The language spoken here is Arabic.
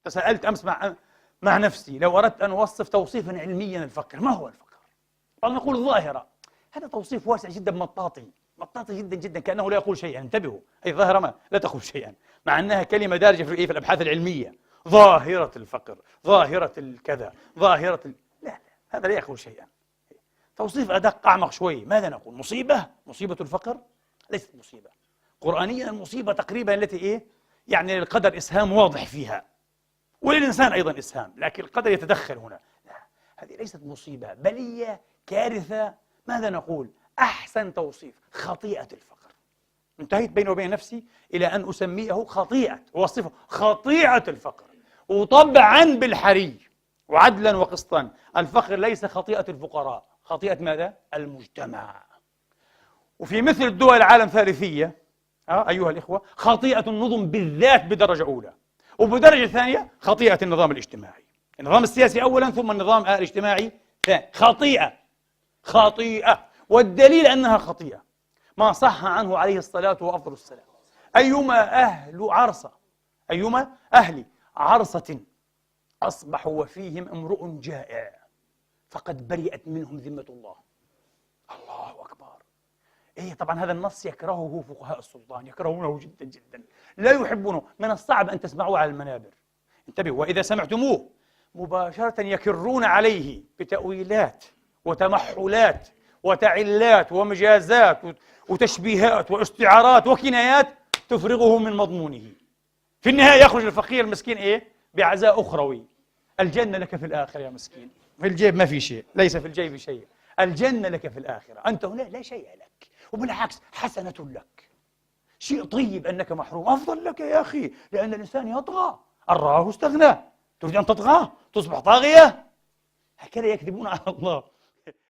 تساءلت أمس مع نفسي، لو أردت أن أوصف توصيفا علميا الفقر، ما هو الفقر؟ بعض نقول ظاهرة. هذا توصيف واسع جدا، مطاطي جدا جدا، كأنه لا يقول شيئا. انتبهوا، أي ظاهرة ما لا تقول شيئا، مع أنها كلمة دارجة في الأبحاث العلمية. ظاهرة الفقر، ظاهرة الكذا، لا، هذا لا يقول شيئا. توصيف أدق أعمق شوي، ماذا نقول؟ مصيبة الفقر ليست مصيبة قرآنيا. المصيبة تقريبا التي يعني للقدر إسهام واضح فيها، وللإنسان أيضا إسهام، لكن القدر يتدخل هنا. لا، هذه ليست مصيبة، بلية، كارثة. ماذا نقول؟ أحسن توصيف خطيئة الفقر. انتهيت بيني وبين نفسي إلى أن أسميه خطيئة، أوصفه خطيئة الفقر، وطبعا بالحري وعدلا وقسطا. الفقر ليس خطيئة الفقراء، خطيئة ماذا؟ المجتمع. وفي مثل الدول العالم ثالثية أيها الإخوة، خطيئة النظم بالذات بدرجة أولى، وبدرجة ثانية خطيئة النظام الاجتماعي. النظام السياسي أولا، ثم النظام الاجتماعي ثاني. خطيئة. والدليل أنها خطيئة ما صح عنه عليه الصلاة وأفضل السلام: أيما أهل عرصة أصبحوا وفيهم امرؤ جائع فقد برئت منهم ذمة الله. الله أكبر. طبعا هذا النص يكرهه فقهاء السلطان، يكرهونه جدا جدا، لا يحبونه. من الصعب أن تسمعوه على المنابر. انتبهوا، وإذا سمعتموه مباشرة يكرون عليه بتأويلات وتمحلات وتعلات ومجازات وتشبيهات واستعارات وكنايات تفرغه من مضمونه. في النهاية يخرج الفقير المسكين بعزاء أخروي: الجنة لك في الآخرة يا مسكين. في الجيب ما في شيء، ليس في الجيب شيء. الجنة لك في الآخرة، أنت هنا لا شيء لك، وبالعكس حسنة لك، شيء طيب أنك محروم، أفضل لك يا أخي، لأن الإنسان يطغى، أراه استغنى، تريد أن تطغى تصبح طاغية. هكذا يكذبون على الله.